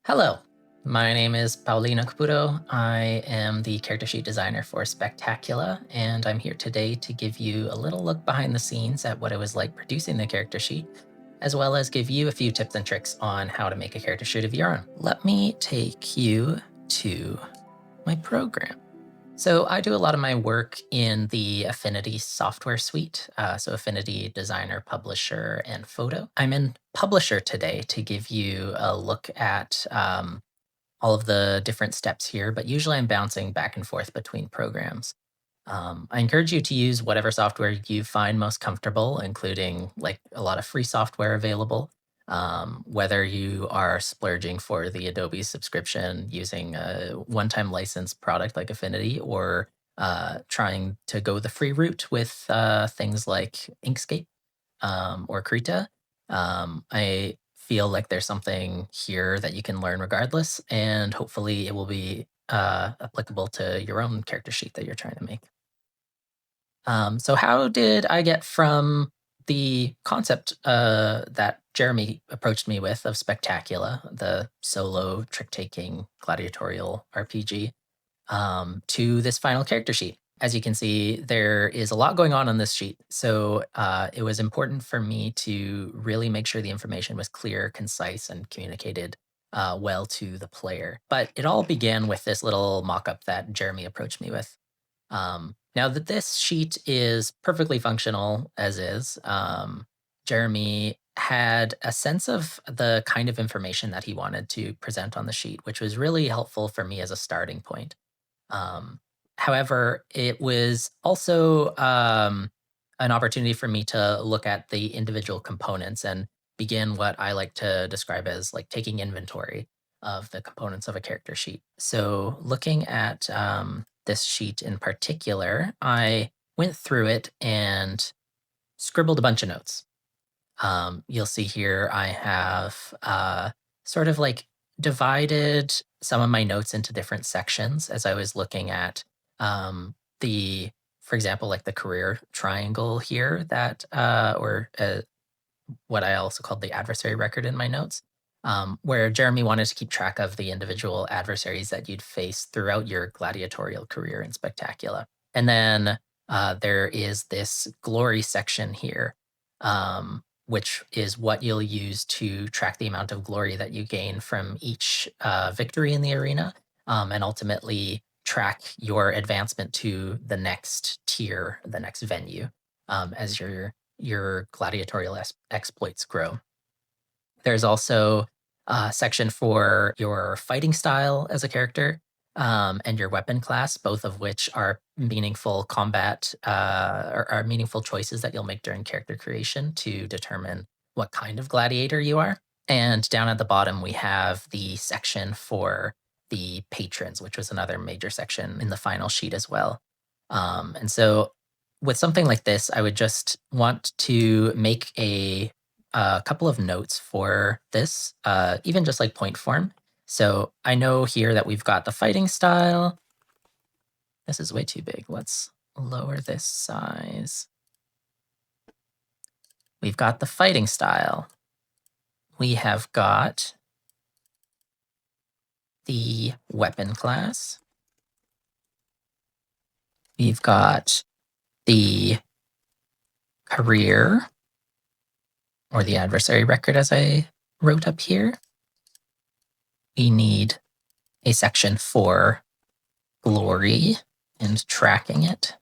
Hello, my name is Paulina Caputo. I am the character sheet designer for Spectacula, and I'm here today to give you a little look behind the scenes at what it was like producing the character sheet, as well as give you a few tips and tricks on how to make a character sheet of your own. Let me take you to my program. So I do a lot of my work in the Affinity software suite, so Affinity Designer, Publisher, and Photo. I'm in Publisher today to give you a look at all of the different steps here, but usually I'm bouncing back and forth between programs. I encourage you to use whatever software you find most comfortable, including like a lot of free software available. Whether you are splurging for the Adobe subscription using a one-time license product like Affinity, or trying to go the free route with things like Inkscape or Krita, I feel like there's something here that you can learn regardless, and hopefully it will be applicable to your own character sheet that you're trying to make. So how did I get from the concept that Jeremy approached me with of Spectacula, the solo trick-taking gladiatorial RPG, to this final character sheet? As you can see, there is a lot going on this sheet, so it was important for me to really make sure the information was clear, concise, and communicated well to the player. But it all began with this little mock-up that Jeremy approached me with. Now that this sheet is perfectly functional as is, Jeremy had a sense of the kind of information that he wanted to present on the sheet, which was really helpful for me as a starting point. Um, However, it was also an opportunity for me to look at the individual components and begin what I like to describe as like taking inventory of the components of a character sheet. So, looking at this sheet in particular, I went through it and scribbled a bunch of notes. You'll see here I have sort of like divided some of my notes into different sections as I was looking at the, for example, like the career triangle here that, or what I also called the adversary record in my notes, where Jeremy wanted to keep track of the individual adversaries that you'd face throughout your gladiatorial career in Spectacula. And then there is this glory section here, which is what you'll use to track the amount of glory that you gain from each victory in the arena, and ultimately track your advancement to the next tier, the next venue, as your gladiatorial exploits grow. There's also a section for your fighting style as a character, and your weapon class, both of which are meaningful combat or are meaningful choices that you'll make during character creation to determine what kind of gladiator you are. And down at the bottom, we have the section for the patrons, which was another major section in the final sheet as well. And so with something like this, I would just want to make a couple of notes for this, even just like point form. So I know here that we've got the fighting style. This is way too big. Let's lower this size. We've got the fighting style. We have got the weapon class. We've got the career, or the adversary record as I wrote up here. We need a section for glory and tracking it.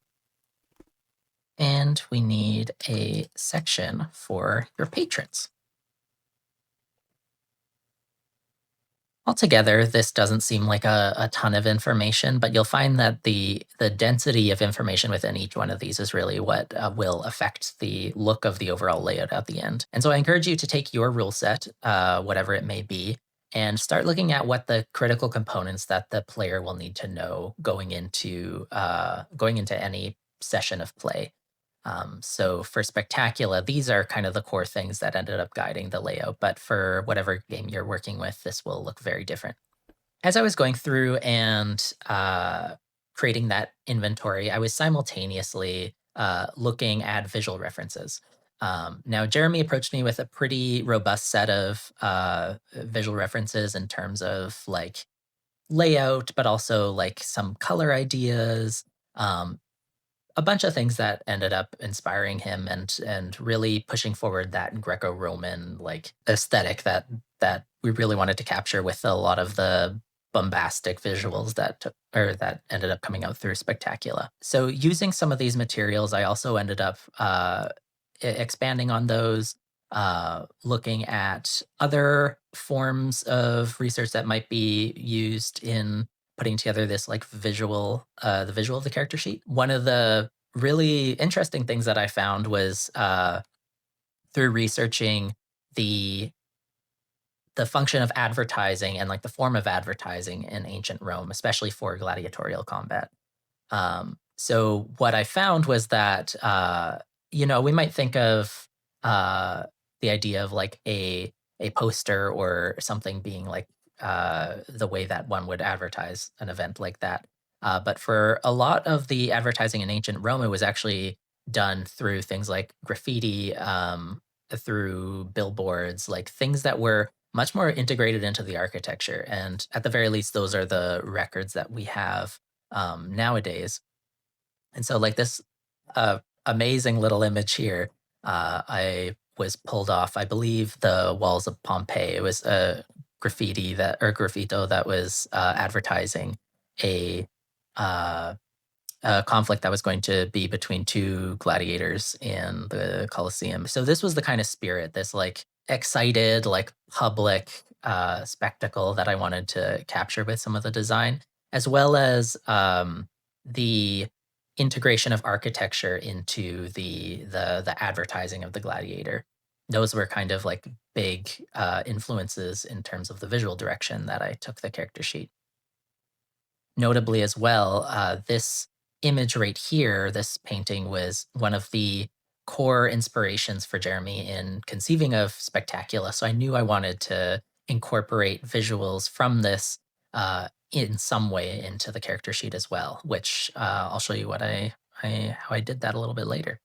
And we need a section for your patrons. Altogether, this doesn't seem like a ton of information, but you'll find that the density of information within each one of these is really what will affect the look of the overall layout at the end. And so I encourage you to take your rule set, whatever it may be, and start looking at what the critical components that the player will need to know going into any session of play. So for Spectacula, these are kind of the core things that ended up guiding the layout, but for whatever game you're working with, this will look very different. As I was going through and creating that inventory, I was simultaneously looking at visual references. Now, Jeremy approached me with a pretty robust set of visual references in terms of like layout, but also like some color ideas, um, a bunch of things that ended up inspiring him and really pushing forward that Greco-Roman like aesthetic that we really wanted to capture with a lot of the bombastic visuals that ended up coming out through Spectacula. So using some of these materials, I also ended up expanding on those, looking at other forms of research that might be used in putting together this like the visual of the character sheet. One of the really interesting things that I found was through researching the the function of advertising and like the form of advertising in ancient Rome, especially for gladiatorial combat. So what I found was that we might think of uh, the idea of like a poster or something being like the way that one would advertise an event like that. But for a lot of the advertising in ancient Rome, it was actually done through things like graffiti, through billboards, like things that were much more integrated into the architecture. And at the very least, those are the records that we have nowadays. And so, like this amazing little image here, I was pulled off, I believe, the walls of Pompeii. It was a graffiti that or graffito that was advertising a uh, a conflict that was going to be between two gladiators in the Colosseum. So this was the kind of spirit, this like excited, like public spectacle that I wanted to capture with some of the design, as well as the integration of architecture into the advertising of the gladiator. Those were kind of like big influences in terms of the visual direction that I took the character sheet. Notably as well, this image right here, this painting was one of the core inspirations for Jeremy in conceiving of Spectacula. So I knew I wanted to incorporate visuals from this in some way into the character sheet as well, which I'll show you how I did that a little bit later.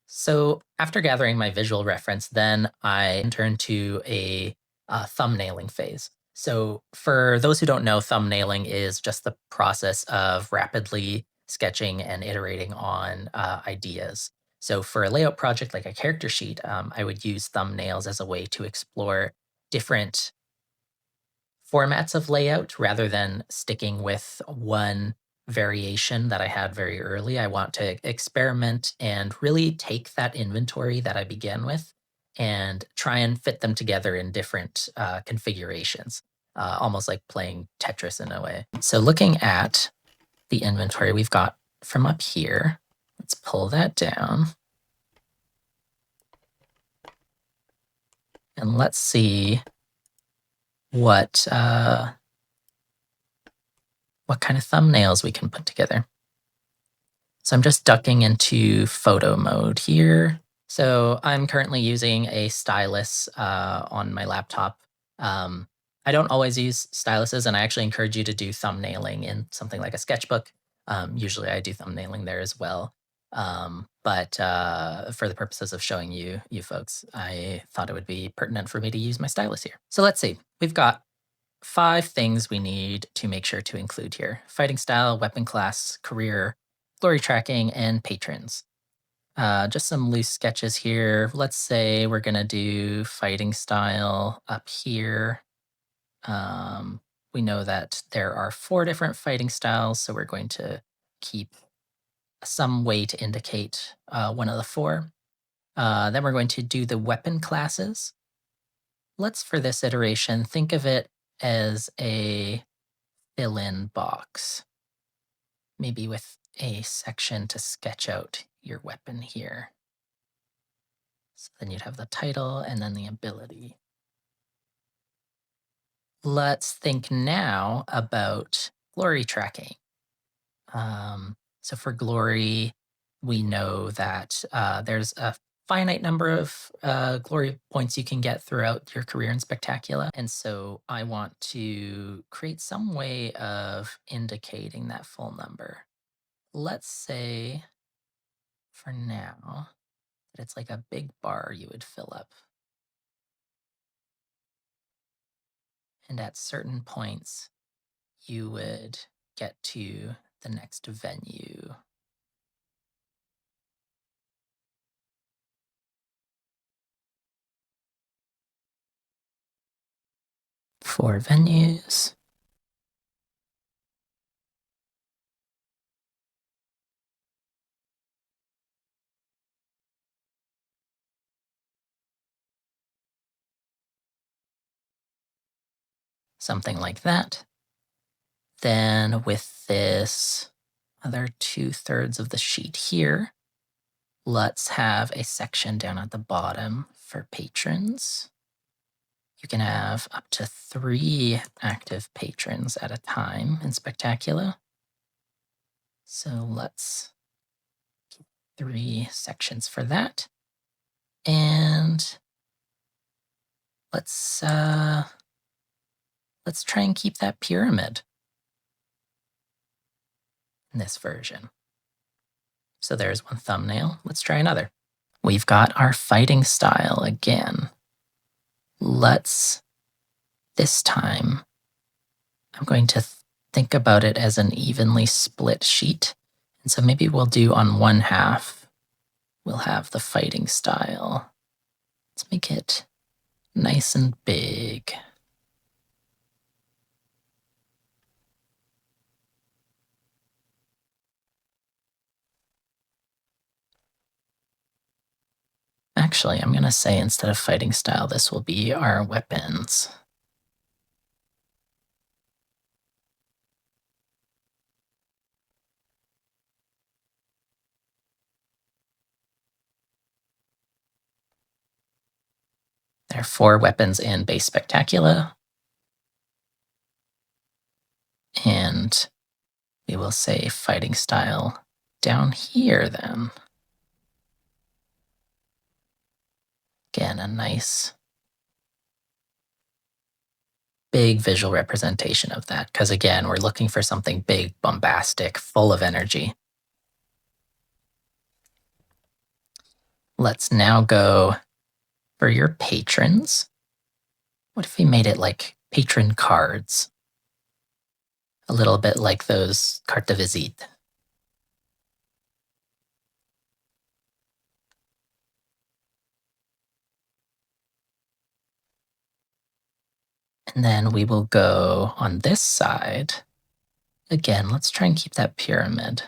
So after gathering my visual reference, then I turned to a thumbnailing phase. So for those who don't know, thumbnailing is just the process of rapidly sketching and iterating on ideas. So for a layout project like a character sheet, I would use thumbnails as a way to explore different formats of layout rather than sticking with one variation that I had very early. I want to experiment and really take that inventory that I began with and try and fit them together in different configurations, almost like playing Tetris in a way. So, looking at the inventory we've got from up here, let's pull that down. And let's see what kind of thumbnails we can put together. So I'm just ducking into photo mode here. So I'm currently using a stylus on my laptop. Um, I don't always use styluses, and I actually encourage you to do thumbnailing in something like a sketchbook. Usually I do thumbnailing there as well. But for the purposes of showing you folks, I thought it would be pertinent for me to use my stylus here. So let's see. We've got 5 things we need to make sure to include here: fighting style, weapon class, career, glory tracking, and patrons. Just some loose sketches here. Let's say we're going to do fighting style up here. Um, we know that there are 4 different fighting styles, so we're going to keep some way to indicate one of the 4. Then we're going to do the weapon classes. Let's, for this iteration, think of it as a fill-in box, maybe with a section to sketch out your weapon here. So then you'd have the title and then the ability. Let's think now about glory tracking. So for glory, we know that there's a finite number of glory points you can get throughout your career in Spectacula. And so I want to create some way of indicating that full number. Let's say for now that it's like a big bar you would fill up. And at certain points, you would get to the next venue. 4 venues. Something like that. Then with this other 2/3 of the sheet here, let's have a section down at the bottom for patrons. You can have up to 3 active patrons at a time in Spectacula. So let's keep 3 sections for that. And let's try and keep that pyramid in this version. So there's one thumbnail. Let's try another. We've got our fighting style again. Let's, this time, I'm going to think about it as an evenly split sheet. And so maybe we'll do on one half, we'll have the fighting style. Let's make it nice and big. Actually, I'm going to say instead of fighting style, this will be our weapons. There are 4 weapons in base Spectacula. And we will say fighting style down here then. Again, a nice big visual representation of that, because again, we're looking for something big, bombastic, full of energy. Let's now go for your patrons. What if we made it like patron cards? A little bit like those carte de visite. And then we will go on this side. Again, let's try and keep that pyramid.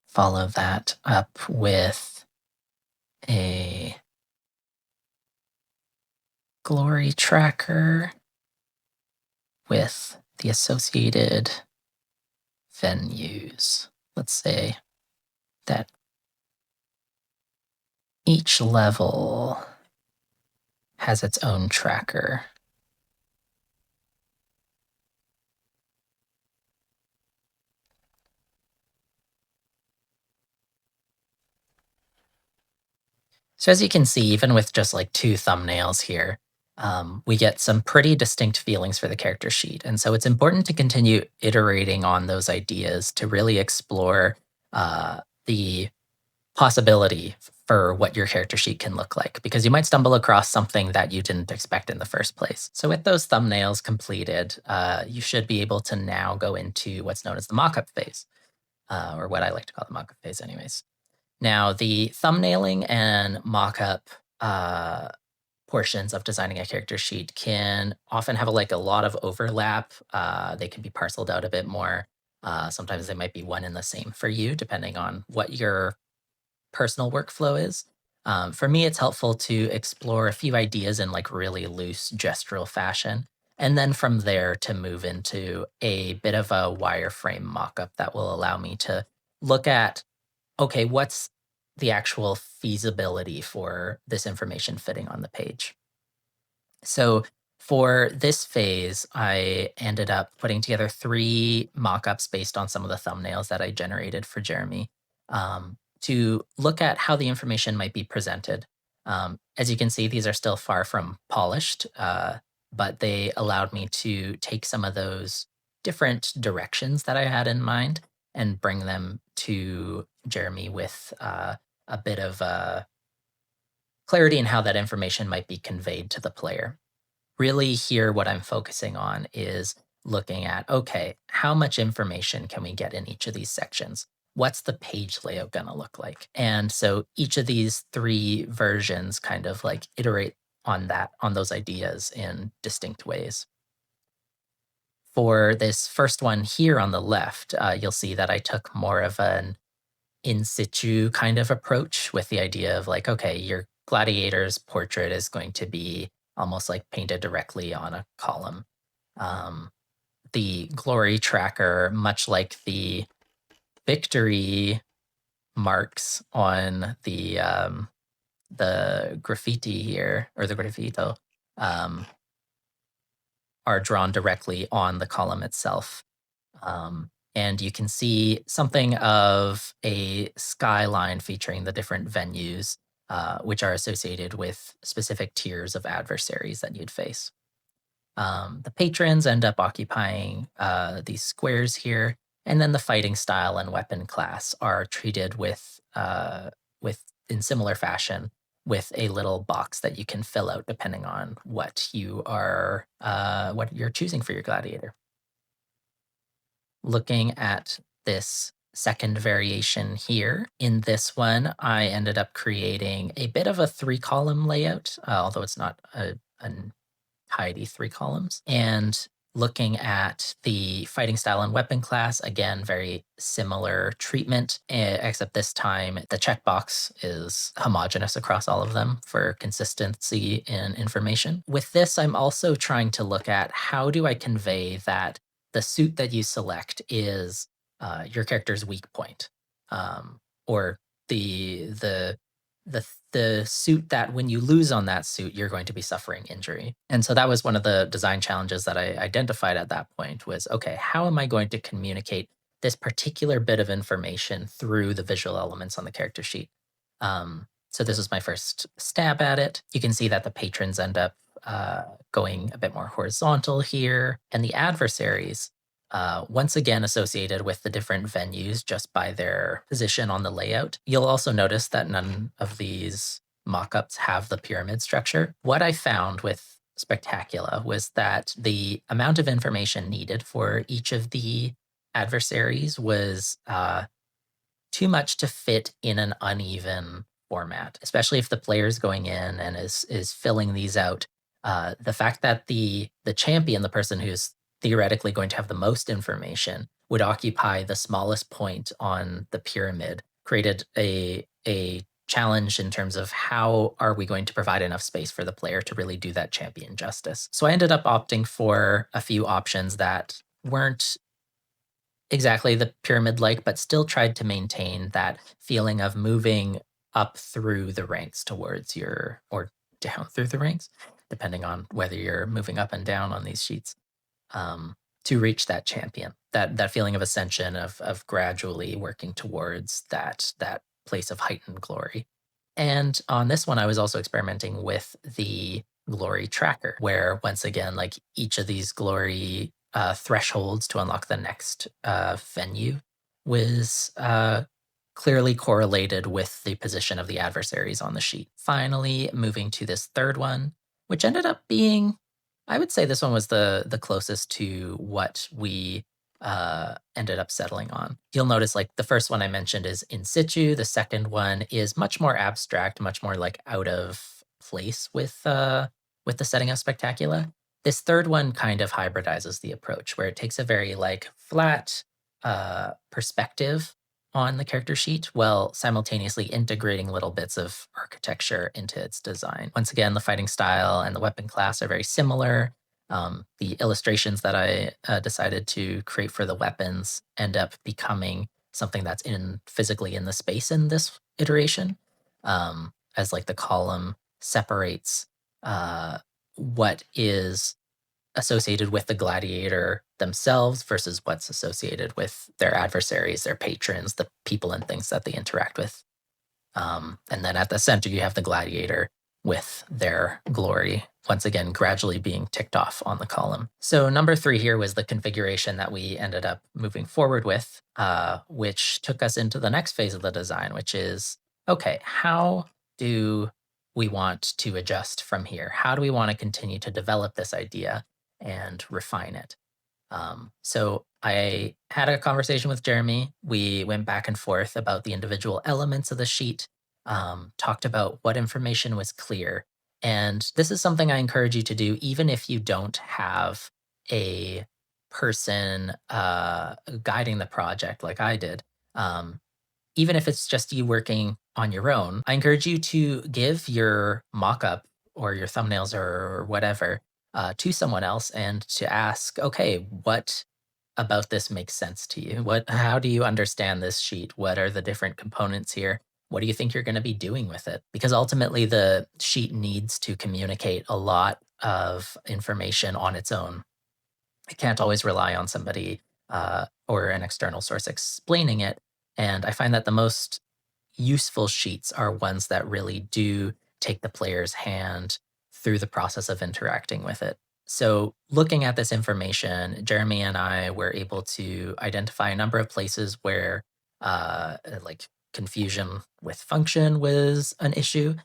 Follow that up with a glory tracker with the associated venues. Let's say that each level has its own tracker. So as you can see, even with just like 2 thumbnails here, we get some pretty distinct feelings for the character sheet. And so it's important to continue iterating on those ideas to really explore the possibility for what your character sheet can look like, because you might stumble across something that you didn't expect in the first place. So with those thumbnails completed, you should be able to now go into what's known as the mockup phase, or what I like to call the mockup phase anyways. Now, the thumbnailing and mockup uh, portions of designing a character sheet can often have like a lot of overlap. They can be parceled out a bit more. Sometimes they might be one and the same for you, depending on what your personal workflow is. For me, it's helpful to explore a few ideas in like really loose gestural fashion. And then from there to move into a bit of a wireframe mockup that will allow me to look at, okay, what's the actual feasibility for this information fitting on the page? So for this phase, I ended up putting together 3 mockups based on some of the thumbnails that I generated for Jeremy, to look at how the information might be presented. As you can see, these are still far from polished, but they allowed me to take some of those different directions that I had in mind and bring them to Jeremy with a bit of clarity in how that information might be conveyed to the player. Really, here, what I'm focusing on is looking at, okay, how much information can we get in each of these sections? What's the page layout going to look like? And so each of these three versions kind of like iterate on that, on those ideas in distinct ways. For this first one here on the left, you'll see that I took more of an in situ kind of approach with the idea of like, okay, your gladiator's portrait is going to be almost like painted directly on a column. Um, the glory tracker, much like the victory marks on the graffiti here, or the graffito, um, are drawn directly on the column itself. And you can see something of a skyline featuring the different venues, which are associated with specific tiers of adversaries that you'd face. The patrons end up occupying these squares here, and then the fighting style and weapon class are treated with in similar fashion, with a little box that you can fill out depending on what what you're choosing for your gladiator. Looking at this second variation here, in this one, I ended up creating a bit of a 3-column layout, although it's not a tidy 3 columns. And looking at the fighting style and weapon class, again, very similar treatment, except this time the checkbox is homogeneous across all of them for consistency in information. With this, I'm also trying to look at how do I convey that the suit that you select is your character's weak point, or the the suit that when you lose on that suit, you're going to be suffering injury. And so that was one of the design challenges that I identified at that point was, okay, how am I going to communicate this particular bit of information through the visual elements on the character sheet? So this was my first stab at it. You can see that the patrons end up going a bit more horizontal here, and the adversaries, once again associated with the different venues just by their position on the layout. You'll also notice that none of these mock-ups have the pyramid structure. What I found with Spectacula was that the amount of information needed for each of the adversaries was too much to fit in an uneven format, especially if the player's going in and is filling these out. The fact that the champion, the person who's theoretically going to have the most information, would occupy the smallest point on the pyramid created a challenge in terms of how are we going to provide enough space for the player to really do that champion justice. So I ended up opting for a few options that weren't exactly the pyramid like, but still tried to maintain that feeling of moving up through the ranks towards your, or down through the ranks, depending on whether you're moving up and down on these sheets, to reach that champion. That feeling of ascension, of gradually working towards that place of heightened glory. And on this one, I was also experimenting with the glory tracker, where once again, like each of these glory thresholds to unlock the next venue was clearly correlated with the position of the adversaries on the sheet. Finally, moving to this third one, which ended up being, I would say this one was the closest to what we ended up settling on. You'll notice like the first one I mentioned is in situ. The second one is much more abstract, much more like out of place with the setting of Spectacula. This third one kind of hybridizes the approach where it takes a very like flat perspective on the character sheet while simultaneously integrating little bits of architecture into its design. Once again, the fighting style and the weapon class are very similar. The illustrations that I decided to create for the weapons end up becoming something that's physically in the space in this iteration, as like the column separates what is associated with the gladiator themselves versus what's associated with their adversaries, their patrons, the people and things that they interact with. And then at the center, you have the gladiator with their glory, once again, gradually being ticked off on the column. So number 3 here was the configuration that we ended up moving forward with, which took us into the next phase of the design, which is, okay, how do we want to adjust from here? How do we want to continue to develop this idea and refine it? So I had a conversation with Jeremy. We went back and forth about the individual elements of the sheet, talked about what information was clear. And this is something I encourage you to do, even if you don't have a person guiding the project like I did. Um, Even if it's just you working on your own, I encourage you to give your mockup or your thumbnails or whatever to someone else and to ask, okay, what about this makes sense to you? How do you understand this sheet? What are the different components here? What do you think you're going to be doing with it? Because ultimately, the sheet needs to communicate a lot of information on its own. It can't always rely on somebody or an external source explaining it. And I find that the most useful sheets are ones that really do take the player's hand through the process of interacting with it. So, looking at this information, Jeremy and I were able to identify a number of places where, like, confusion with function was an issue,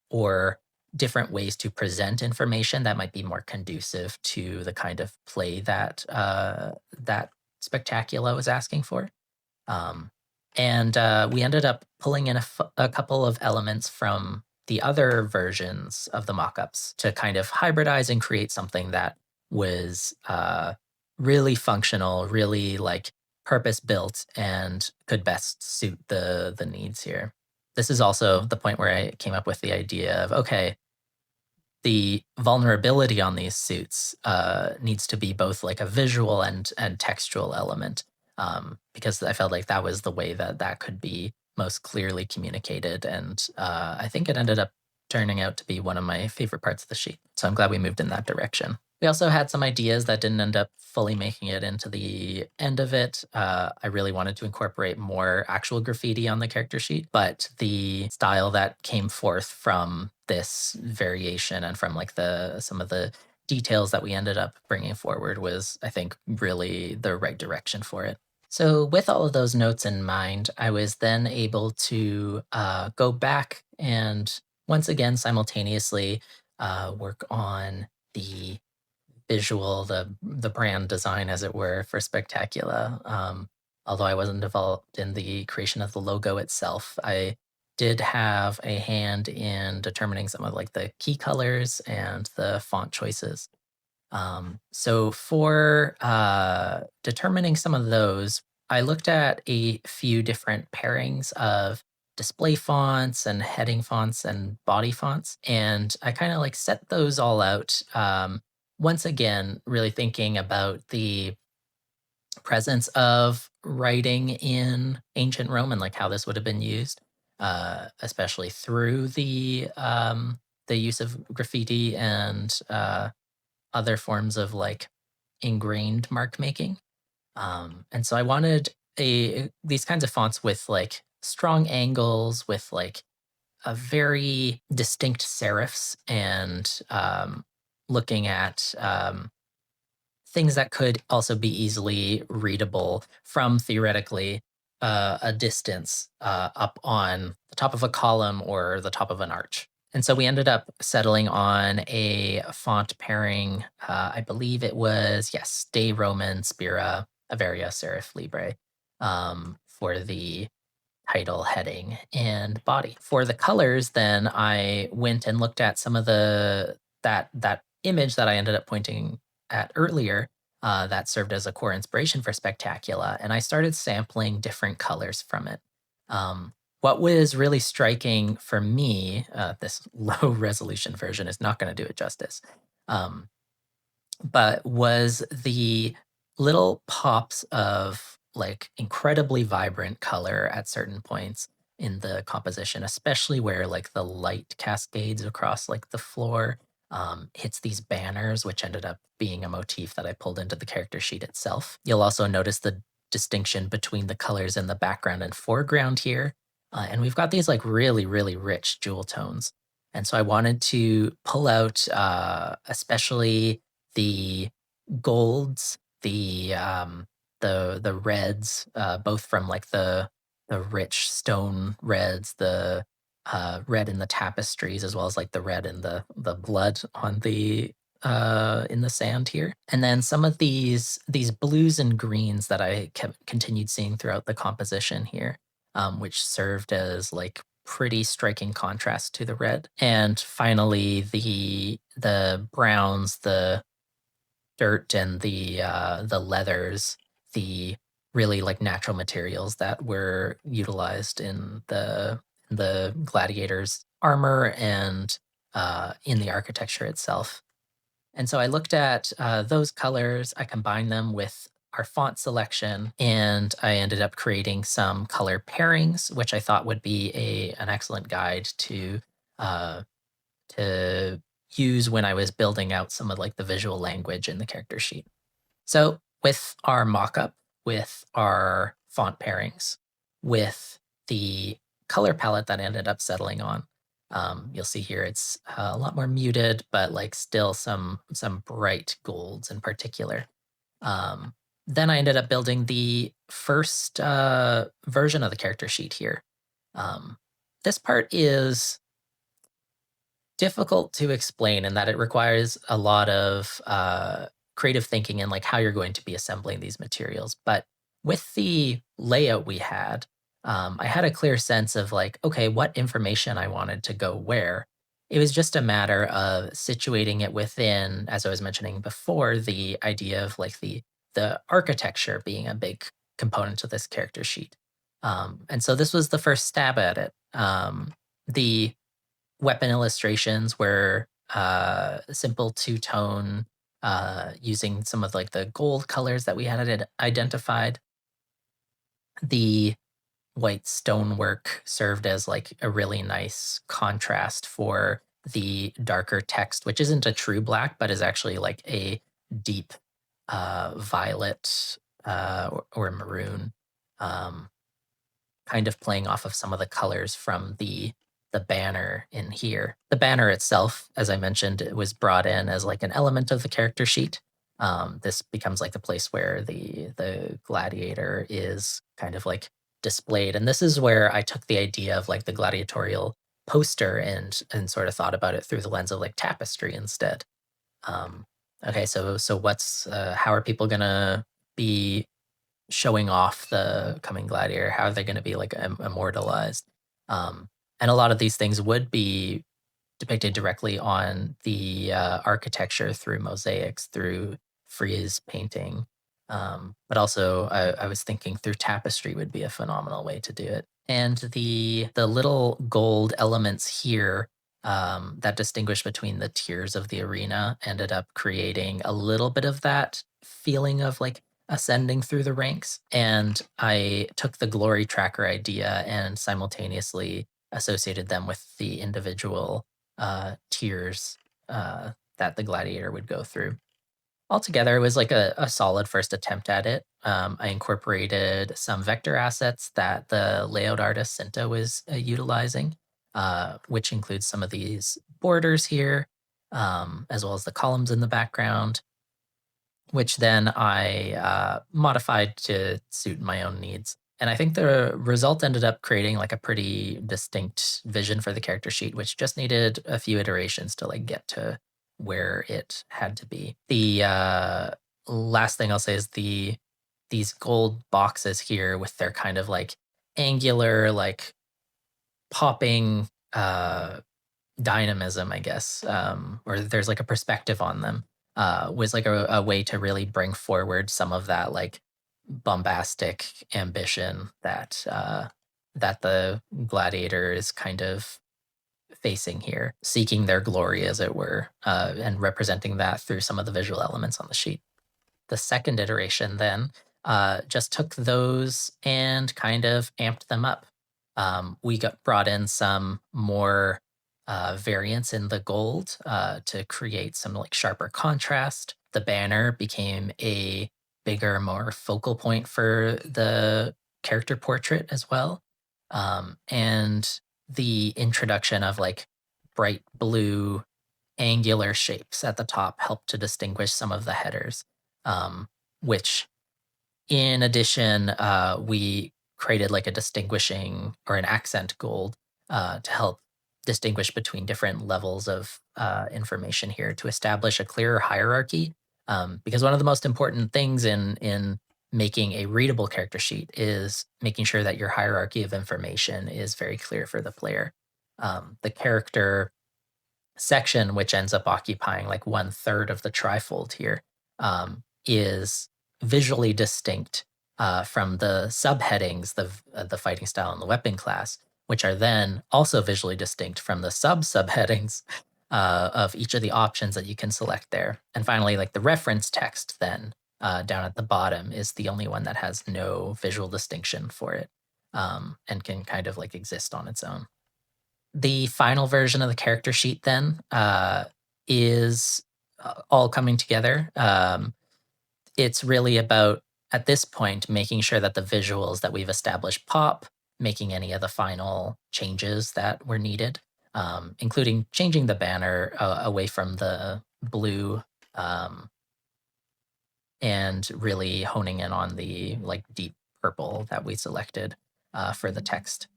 or different ways to present information that might be more conducive to the kind of play that that Spectacula was asking for. Um, and we ended up pulling in a couple of elements from the other versions of the mockups to kind of hybridize and create something that was really functional, really like purpose built, and could best suit the needs here. This is also the point where I came up with the idea of, okay, the vulnerability on these suits needs to be both like a visual and textual element, because I felt like that was the way that that could be most clearly communicated, and I think it ended up turning out to be one of my favorite parts of the sheet. So I'm glad we moved in that direction. We also had some ideas that didn't end up fully making it into the end of it. I really wanted to incorporate more actual graffiti on the character sheet, but the style that came forth from this variation and from like the some of the details that we ended up bringing forward was, I think, really the right direction for it. So, with all of those notes in mind, I was then able to go back and once again simultaneously work on the visual, the brand design, as it were, for Spectacula. Although I wasn't involved in the creation of the logo itself, I did have a hand in determining some of like the key colors and the font choices. So for determining some of those, I looked at a few different pairings of display fonts and heading fonts and body fonts, and I kind of like set those all out. Once again, really thinking about the presence of writing in ancient Rome and like how this would have been used, especially through the use of graffiti and other forms of like ingrained mark making. And so I wanted a these kinds of fonts with like strong angles, with like a very distinct serifs, and looking at things that could also be easily readable from theoretically a distance up on the top of a column or the top of an arch. And so we ended up settling on a font pairing. I believe it was, yes, De Roman Spira Averia Serif Libre for the title, heading, and body. For the colors, then I went and looked at some of that image that I ended up pointing at earlier, that served as a core inspiration for Spectacula, and I started sampling different colors from it. What was really striking for me, this low resolution version is not going to do it justice. Um, but was the little pops of like incredibly vibrant color at certain points in the composition, especially where like the light cascades across like the floor, hits these banners, which ended up being a motif that I pulled into the character sheet itself. You'll also notice the distinction between the colors in the background and foreground here. And we've got these like really, really rich jewel tones. And so I wanted to pull out, especially the golds, the reds, both from like the rich stone reds, the red in the tapestries, as well as like the red in the blood on the in the sand here. And then some of these blues and greens that I kept continued seeing throughout the composition here, which served as like pretty striking contrast to the red. And finally, the browns, the dirt, and the leathers, the really like natural materials that were utilized in the gladiators' armor and in the architecture itself. And so I looked at those colors, I combined them with our font selection, and I ended up creating some color pairings, which I thought would be an excellent guide uh, to use when I was building out some of like the visual language in the character sheet. So with our mockup, with our font pairings, with the color palette that I ended up settling on, you'll see here it's a lot more muted, but like still some bright golds in particular. Um, then I ended up building the first version of the character sheet here. Um, this part is difficult to explain in that it requires a lot of creative thinking and like how you're going to be assembling these materials. But with the layout we had, I had a clear sense of like, okay, what information I wanted to go where. It was just a matter of situating it within, as I was mentioning before, the idea of like the architecture being a big component to this character sheet. And so this was the first stab at it. The weapon illustrations were simple two-tone, using some of like the gold colors that we had identified. The white stonework served as like a really nice contrast for the darker text, which isn't a true black, but is actually like a deep violet or maroon. Um, Kind of playing off of some of the colors from the banner in here. The banner itself, as I mentioned, it was brought in as like an element of the character sheet. This becomes like the place where the gladiator is kind of like displayed, and this is where I took the idea of like the gladiatorial poster and sort of thought about it through the lens of like tapestry instead. Um, okay, so what's how are people gonna be showing off the coming gladiator? How are they going to be like immortalized? Um, and a lot of these things would be depicted directly on the architecture through mosaics, through frieze painting. But also, I was thinking through tapestry would be a phenomenal way to do it. And the little gold elements here that distinguish between the tiers of the arena ended up creating a little bit of that feeling of like ascending through the ranks. And I took the glory tracker idea and simultaneously associated them with the individual tiers that the gladiator would go through. Altogether, it was like a solid first attempt at it. I incorporated some vector assets that the layout artist Cinta was utilizing, which includes some of these borders here, as well as the columns in the background, which then I modified to suit my own needs. And I think the result ended up creating like a pretty distinct vision for the character sheet, which just needed a few iterations to like get to where it had to be. The last thing I'll say is these gold boxes here with their kind of like angular, like popping dynamism, I guess, or there's like a perspective on them, was like a way to really bring forward some of that like bombastic ambition that the gladiator is kind of facing here, seeking their glory, as it were, and representing that through some of the visual elements on the sheet. The second iteration then just took those and kind of amped them up. We got brought in some more variants in the gold to create some like sharper contrast. The banner became a bigger, more focal point for the character portrait as well. And the introduction of like bright blue angular shapes at the top help to distinguish some of the headers, which in addition, we created like a distinguishing or an accent gold to help distinguish between different levels of information here to establish a clearer hierarchy. Because one of the most important things in making a readable character sheet is making sure that your hierarchy of information is very clear for the player. The character section, which ends up occupying like 1/3 of the trifold here, is visually distinct from the subheadings, the fighting style and the weapon class, which are then also visually distinct from the subheadings of each of the options that you can select there. And finally, like the reference text, then down at the bottom is the only one that has no visual distinction for it, and can kind of like exist on its own. The final version of the character sheet then is all coming together. It's really about, at this point, making sure that the visuals that we've established pop, making any of the final changes that were needed, including changing the banner away from the blue, and really honing in on the like deep purple that we selected for the text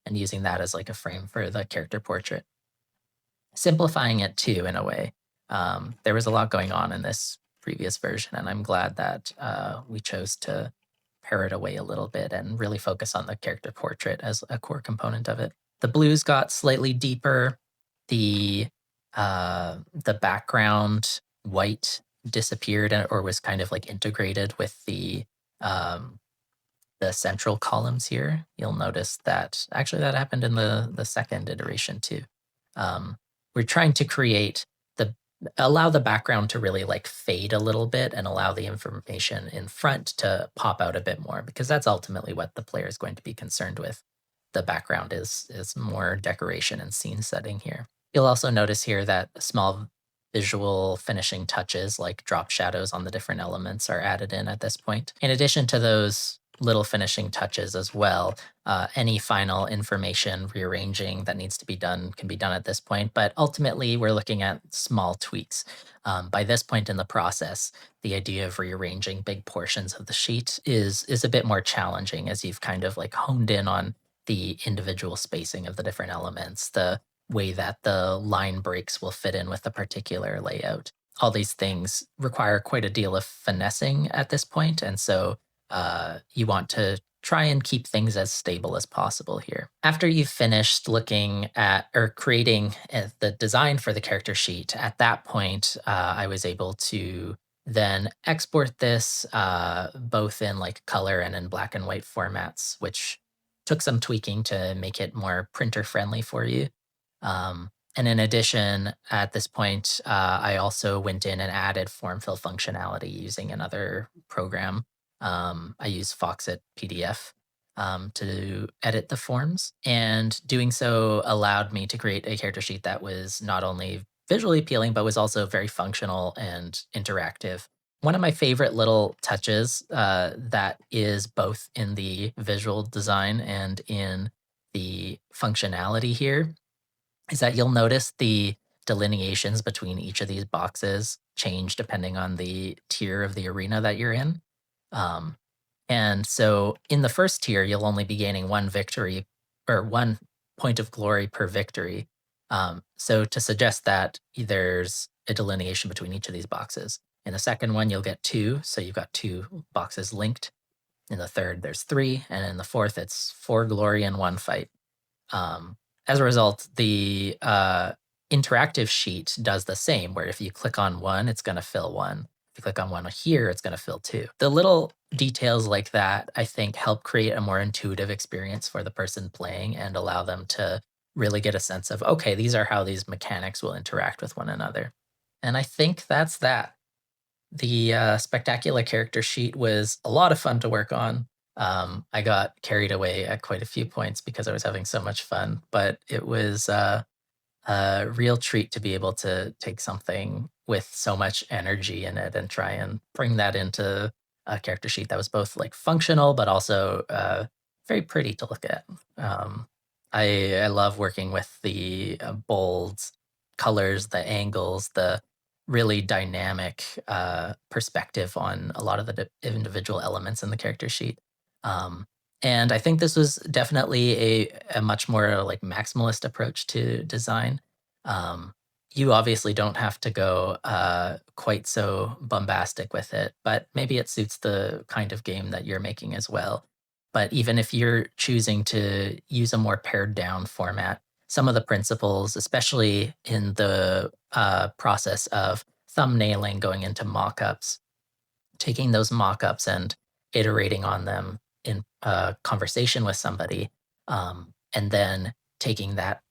and using that as like a frame for the character portrait. Simplifying it too, in a way. There was a lot going on in this previous version, and I'm glad that we chose to pare it away a little bit and really focus on the character portrait as a core component of it. The blues got slightly deeper. The background white disappeared or was kind of like integrated with the central columns here. You'll notice that actually that happened in the second iteration too. We're trying to allow the background to really like fade a little bit and allow the information in front to pop out a bit more, because that's ultimately what the player is going to be concerned with. The background is more decoration and scene setting here. You'll also notice here that small visual finishing touches like drop shadows on the different elements are added in at this point. In addition to those little finishing touches as well, any final information rearranging that needs to be done can be done at this point, but ultimately we're looking at small tweaks. By this point in the process, the idea of rearranging big portions of the sheet is a bit more challenging, as you've kind of like honed in on the individual spacing of the different elements, the way that the line breaks will fit in with the particular layout. All these things require quite a deal of finessing at this point, and so you want to try and keep things as stable as possible here. After you've finished looking at or creating the design for the character sheet, at that point, I was able to then export this both in like color and in black and white formats, which took some tweaking to make it more printer friendly for you. And in addition, at this point, I also went in and added form fill functionality using another program. I use Foxit PDF to edit the forms, and doing so allowed me to create a character sheet that was not only visually appealing, but was also very functional and interactive. One of my favorite little touches that is both in the visual design and in the functionality here is that you'll notice the delineations between each of these boxes change depending on the tier of the arena that you're in. Um, and so in the first tier, you'll only be gaining one victory or one point of glory per victory. So to suggest that there's a delineation between each of these boxes. In the second one, you'll get two. So you've got two boxes linked. In the third, there's three. And in the fourth, it's four glory and one fight. As a result, the interactive sheet does the same, where if you click on one, it's going to fill one. If you click on one here, it's going to fill two. The little details like that, I think, help create a more intuitive experience for the person playing and allow them to really get a sense of, okay, these are how these mechanics will interact with one another. And I think that's that. The Spectacula character sheet was a lot of fun to work on. I got carried away at quite a few points because I was having so much fun, but it was a real treat to be able to take something with so much energy in it and try and bring that into a character sheet that was both like functional, but also very pretty to look at. I love working with the bold colors, the angles, the really dynamic perspective on a lot of the individual elements in the character sheet. Um, and I think this was definitely a much more like maximalist approach to design. Um, you obviously don't have to go quite so bombastic with it, but maybe it suits the kind of game that you're making as well. But even if you're choosing to use a more pared down format, some of the principles, especially in the process of thumbnailing going into mockups, taking those mockups and iterating on them in conversation with somebody, and then taking that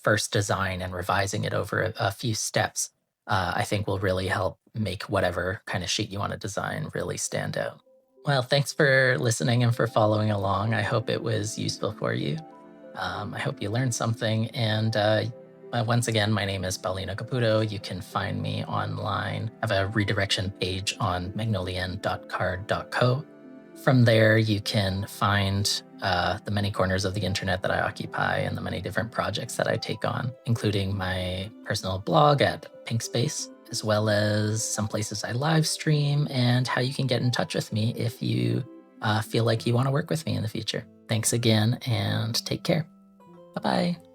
first design and revising it over a few steps, I think will really help make whatever kind of sheet you want to design really stand out. Well, thanks for listening and for following along. I hope it was useful for you. I hope you learned something. And once again, my name is Paulino Caputo. You can find me online. I have a redirection page on magnolian.card.co. From there, you can find the many corners of the internet that I occupy and the many different projects that I take on, including my personal blog at Pinkspace, as well as some places I live stream and how you can get in touch with me if you feel like you want to work with me in the future. Thanks again and take care. Bye bye.